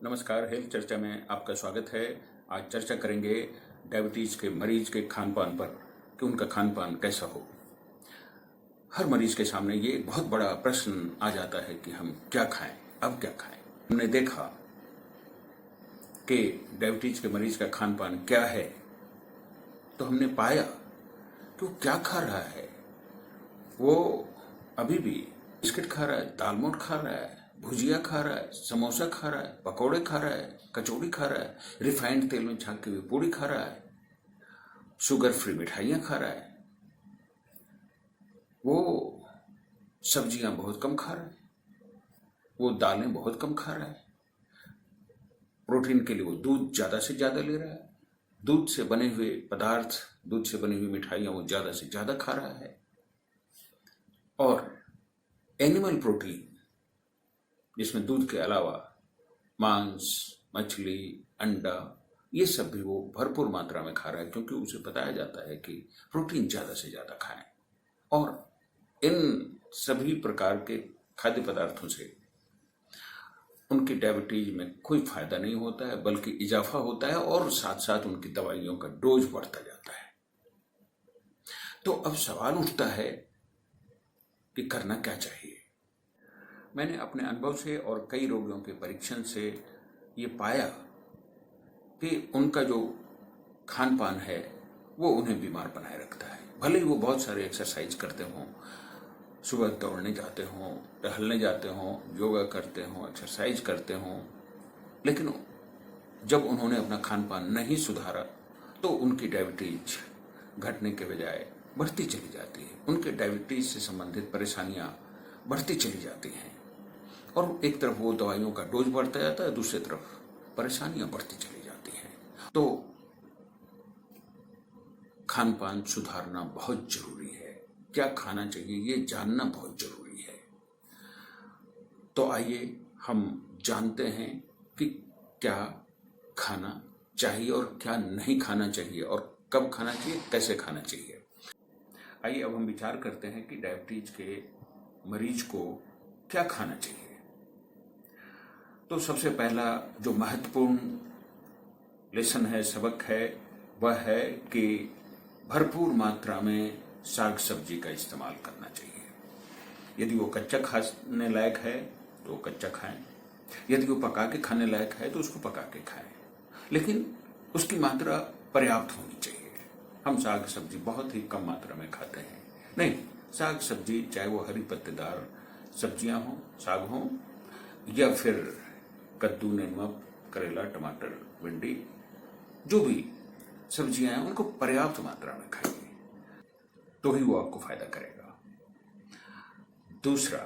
नमस्कार, हेल्थ चर्चा में आपका स्वागत है। आज चर्चा करेंगे डायबिटीज के मरीज के खान पान पर कि उनका खान पान कैसा हो। हर मरीज के सामने ये बहुत बड़ा प्रश्न आ जाता है कि हम क्या खाएं, अब क्या खाएं। हमने देखा कि डायबिटीज के मरीज का खान पान क्या है, तो हमने पाया कि वो क्या खा रहा है। वो अभी भी बिस्किट खा रहा है, दाल मोठ खा रहा है, भुजिया खा रहा है, समोसा खा रहा है, पकौड़े खा रहा है, कचौड़ी खा रहा है, रिफाइंड तेल में छांकी हुई पूड़ी खा रहा है, शुगर फ्री मिठाइयाँ खा रहा है। वो सब्जियां बहुत कम खा रहा है, वो दालें बहुत कम खा रहा है। प्रोटीन के लिए वो दूध ज़्यादा से ज़्यादा ले रहा है, दूध से बने हुए पदार्थ, दूध से बनी हुई मिठाइयाँ वो ज़्यादा से ज़्यादा खा रहा है। और एनिमल प्रोटीन, जिसमें दूध के अलावा मांस, मछली, अंडा, ये सब भी वो भरपूर मात्रा में खा रहा है, क्योंकि उसे बताया जाता है कि प्रोटीन ज़्यादा से ज़्यादा खाएं। और इन सभी प्रकार के खाद्य पदार्थों से उनकी डायबिटीज में कोई फायदा नहीं होता है, बल्कि इजाफा होता है और साथ साथ उनकी दवाइयों का डोज बढ़ता जाता है। तो अब सवाल उठता है कि करना क्या चाहिए। मैंने अपने अनुभव से और कई रोगियों के परीक्षण से ये पाया कि उनका जो खान पान है वो उन्हें बीमार बनाए रखता है। भले ही वो बहुत सारे एक्सरसाइज करते हों, सुबह दौड़ने जाते हों, टहलने जाते हों, योगा करते हों, एक्सरसाइज करते हों, लेकिन जब उन्होंने अपना खान पान नहीं सुधारा तो उनकी डायबिटीज घटने के बजाय बढ़ती चली जाती है। उनके डायबिटीज से संबंधित परेशानियां बढ़ती चली जाती हैं और एक तरफ वो दवाइयों का डोज बढ़ता जाता है, दूसरी तरफ परेशानियां बढ़ती चली जाती हैं। तो खान पान सुधारना बहुत जरूरी है। क्या खाना चाहिए ये जानना बहुत जरूरी है। तो आइए हम जानते हैं कि क्या खाना चाहिए और क्या नहीं खाना चाहिए, और कब खाना चाहिए, कैसे खाना चाहिए। आइए अब हम विचार करते हैं कि डायबिटीज के मरीज को क्या खाना चाहिए। तो सबसे पहला जो महत्वपूर्ण लेसन है, सबक है, वह है कि भरपूर मात्रा में साग सब्जी का इस्तेमाल करना चाहिए। यदि वो कच्चा खाने लायक है तो कच्चा खाएं, यदि वो पका के खाने लायक है तो उसको पका के खाएं, लेकिन उसकी मात्रा पर्याप्त होनी चाहिए। हम साग सब्जी बहुत ही कम मात्रा में खाते हैं। नहीं, साग सब्जी चाहे वो हरी पत्तेदार सब्जियां हों, साग हों, या फिर कद्दू, नेनुआ, करेला, टमाटर, भिंडी, जो भी सब्जियां हैं उनको पर्याप्त मात्रा में खाइए, तो ही वो आपको फायदा करेगा। दूसरा,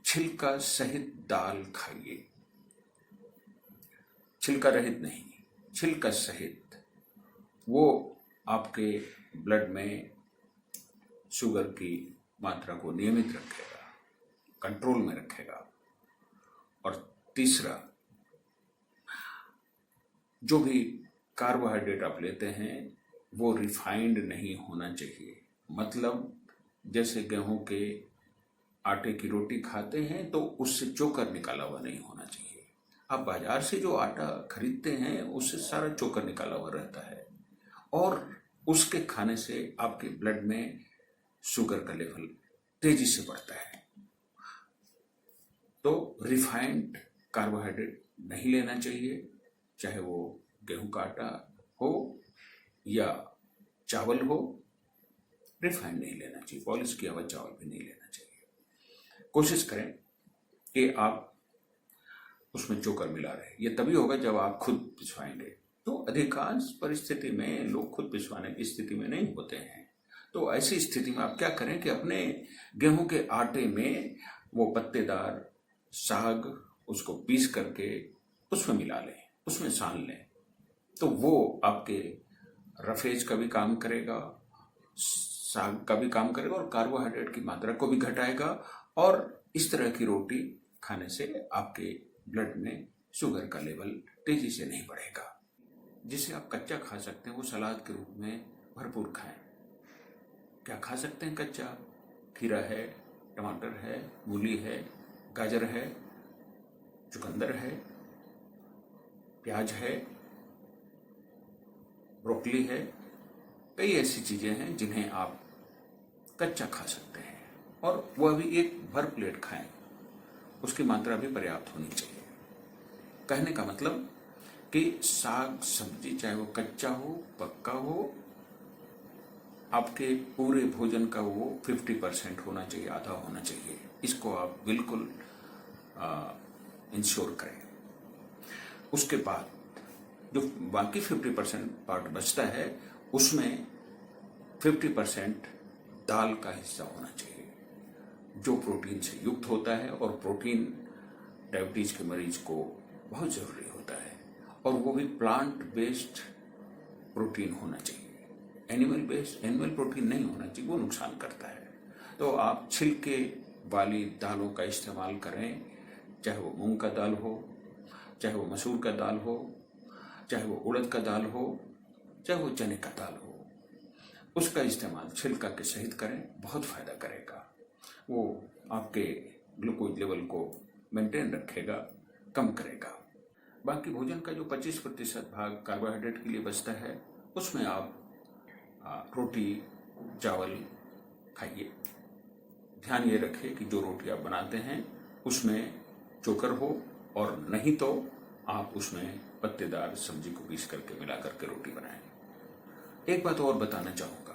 छिलका सहित दाल खाइए। छिलका रहित नहीं, छिलका सहित। वो आपके ब्लड में शुगर की मात्रा को नियमित रखेगा, कंट्रोल में रखेगा। और तीसरा, जो भी कार्बोहाइड्रेट आप लेते हैं वो रिफाइंड नहीं होना चाहिए। मतलब जैसे गेहूं के आटे की रोटी खाते हैं तो उससे चोकर निकाला हुआ नहीं होना चाहिए। आप बाजार से जो आटा खरीदते हैं उससे सारा चोकर निकाला हुआ रहता है, और उसके खाने से आपके ब्लड में शुगर का लेवल तेजी से बढ़ता है। तो रिफाइंड कार्बोहाइड्रेट नहीं लेना चाहिए, चाहे वो गेहूं का आटा हो या चावल हो। रिफाइंड नहीं लेना चाहिए, पॉलिश किया हुआ चावल भी नहीं लेना चाहिए। कोशिश करें कि आप उसमें चोकर मिला रहे। ये तभी होगा जब आप खुद पिसवाएंगे। तो अधिकांश परिस्थिति में लोग खुद पिसवाने की स्थिति में नहीं होते हैं। तो ऐसी स्थिति में आप क्या करें कि अपने गेहूं के आटे में वो पत्तेदार साग उसको पीस करके उसमें मिला लें, उसमें सान लें। तो वो आपके रफेज का भी काम करेगा, साग का भी काम करेगा, और कार्बोहाइड्रेट की मात्रा को भी घटाएगा। और इस तरह की रोटी खाने से आपके ब्लड में शुगर का लेवल तेजी से नहीं बढ़ेगा। जिसे आप कच्चा खा सकते हैं वो सलाद के रूप में भरपूर खाएं। क्या खा सकते हैं कच्चा? खीरा है, टमाटर है, मूली है, गाजर है, चुकंदर है, प्याज है, ब्रोकली है, कई ऐसी चीजें हैं जिन्हें आप कच्चा खा सकते हैं और वह भी एक भर प्लेट खाएं। उसकी मात्रा भी पर्याप्त होनी चाहिए। कहने का मतलब कि साग सब्जी चाहे वो कच्चा हो पक्का हो, आपके पूरे भोजन का वो 50% होना चाहिए, आधा होना चाहिए। इसको आप बिल्कुल इंश्योर करें। उसके बाद जो बाकी 50% पार्ट बचता है उसमें 50% दाल का हिस्सा होना चाहिए, जो प्रोटीन से युक्त होता है। और प्रोटीन डायबिटीज के मरीज को बहुत जरूरी होता है, और वो भी प्लांट बेस्ड प्रोटीन होना चाहिए। एनिमल प्रोटीन नहीं होना चाहिए, वो नुकसान करता है। तो आप छिलके वाली दालों का इस्तेमाल करें, चाहे वो मूंग का दाल हो, चाहे वो मसूर का दाल हो, चाहे वो उड़द का दाल हो, चाहे वो चने का दाल हो। उसका इस्तेमाल छिलका के सहित करें, बहुत फायदा करेगा। वो आपके ग्लूकोज लेवल को मेंटेन रखेगा, कम करेगा। बाकी भोजन का जो 25% भाग कार्बोहाइड्रेट के लिए बचता है, उसमें आप रोटी चावल खाइए। ध्यान ये रखें कि जो रोटी आप बनाते हैं उसमें चोकर हो, और नहीं तो आप उसमें पत्तेदार सब्जी को पीस करके मिला करके रोटी बनाएं। एक बात और बताना चाहूंगा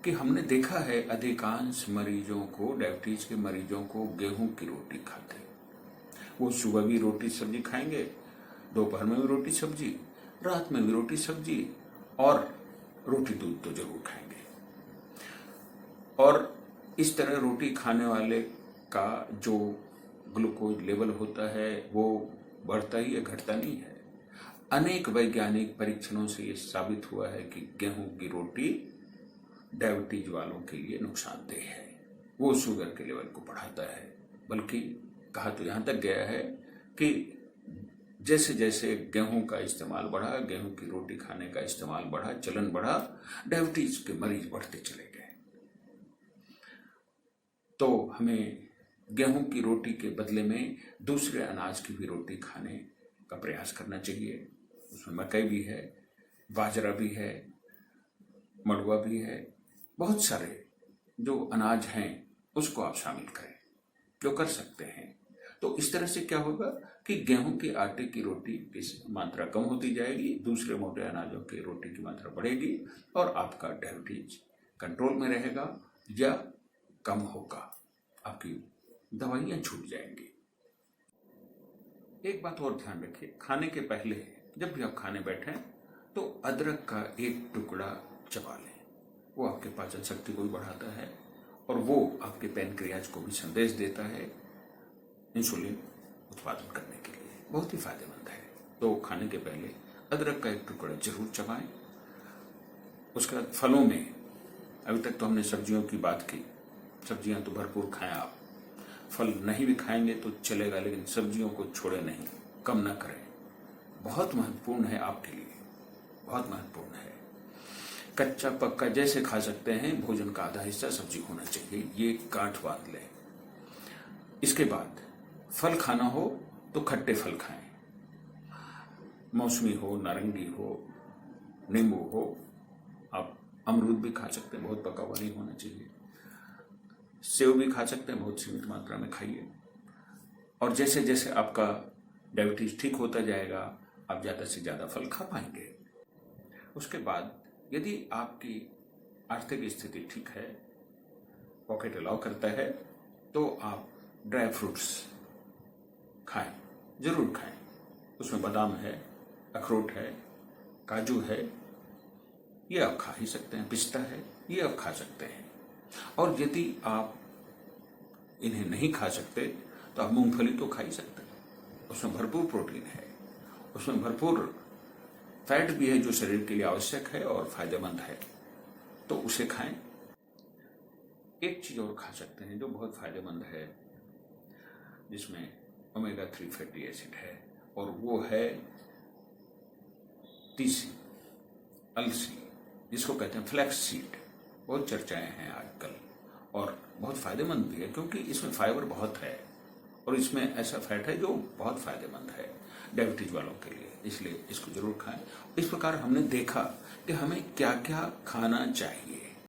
कि हमने देखा है अधिकांश मरीजों को, डायबिटीज के मरीजों को गेहूं की रोटी खाते हैं। वो सुबह भी रोटी सब्जी खाएंगे, दोपहर में भी रोटी सब्जी, रात में भी रोटी सब्जी, और रोटी दूध तो जरूर खाएंगे। और इस तरह रोटी खाने वाले का जो ग्लूकोज लेवल होता है वो बढ़ता ही है, घटता नहीं है। अनेक वैज्ञानिक परीक्षणों से ये साबित हुआ है कि गेहूं की रोटी डायबिटीज वालों के लिए नुकसानदेह है। वो शुगर के लेवल को बढ़ाता है, बल्कि कहा तो यहां तक गया है कि जैसे जैसे गेहूं का इस्तेमाल बढ़ा, गेहूं की रोटी खाने का इस्तेमाल बढ़ा, चलन बढ़ा, डायबिटीज के मरीज बढ़ते चले गए। तो हमें गेहूं की रोटी के बदले में दूसरे अनाज की भी रोटी खाने का प्रयास करना चाहिए। उसमें मकई भी है, बाजरा भी है, मड़ुआ भी है, बहुत सारे जो अनाज हैं उसको आप शामिल करें, जो कर सकते हैं। तो इस तरह से क्या होगा कि गेहूं के आटे की रोटी की मात्रा कम होती जाएगी, दूसरे मोटे अनाजों की रोटी की मात्रा बढ़ेगी, और आपका डायबिटीज कंट्रोल में रहेगा या कम होगा। आपकी दवाइयां छूट जाएंगी। एक बात और ध्यान रखिए, खाने के पहले जब भी आप खाने बैठें तो अदरक का एक टुकड़ा चबा लें। वो आपके पाचन शक्ति को भी बढ़ाता है, और वो आपके पैनक्रियाज को भी संदेश देता है इंसुलिन उत्पादन करने के लिए, बहुत ही फायदेमंद है। तो खाने के पहले अदरक का एक टुकड़ा जरूर चबाएं। उसके बाद फलों में, अभी तक तो हमने सब्जियों की बात की, सब्जियां तो भरपूर खाएं आप। फल नहीं भी खाएंगे तो चलेगा, लेकिन सब्जियों को छोड़े नहीं, कम ना करें। बहुत महत्वपूर्ण है आपके लिए, बहुत महत्वपूर्ण है। कच्चा पक्का जैसे खा सकते हैं, भोजन का आधा हिस्सा सब्जी होना चाहिए, ये गांठ बांध लें। इसके बाद फल खाना हो तो खट्टे फल खाएं, मौसमी हो, नारंगी हो, नींबू हो। आप अमरूद भी खा सकते हैं, बहुत पका हुआ नहीं होना चाहिए। सेव भी खा सकते हैं, बहुत सीमित मात्रा में खाइए। और जैसे जैसे आपका डायबिटीज ठीक होता जाएगा, आप ज़्यादा से ज़्यादा फल खा पाएंगे। उसके बाद यदि आपकी आर्थिक स्थिति ठीक है, पॉकेट अलाउ करता है, तो आप ड्राई फ्रूट्स खाएं, जरूर खाएं। उसमें बादाम है, अखरोट है, काजू है, ये आप खा ही सकते हैं, पिस्ता है, ये आप खा सकते हैं। और यदि आप इन्हें नहीं खा सकते तो आप मूंगफली तो खा ही सकते हैं, उसमें भरपूर प्रोटीन है, उसमें भरपूर फैट भी है जो शरीर के लिए आवश्यक है और फायदेमंद है, तो उसे खाएं। एक चीज और खा सकते हैं जो बहुत फायदेमंद है, जिसमें ओमेगा 3 फैटी एसिड है, और वो है तीसी, अलसी, जिसको कहते हैं फ्लैक्स सीड। बहुत चर्चाएं हैं आजकल, और बहुत फायदेमंद भी है क्योंकि इसमें फाइबर बहुत है, और इसमें ऐसा फैट है जो बहुत फायदेमंद है डायबिटीज वालों के लिए, इसलिए इसको जरूर खाएं। इस प्रकार हमने देखा कि हमें क्या क्या खाना चाहिए।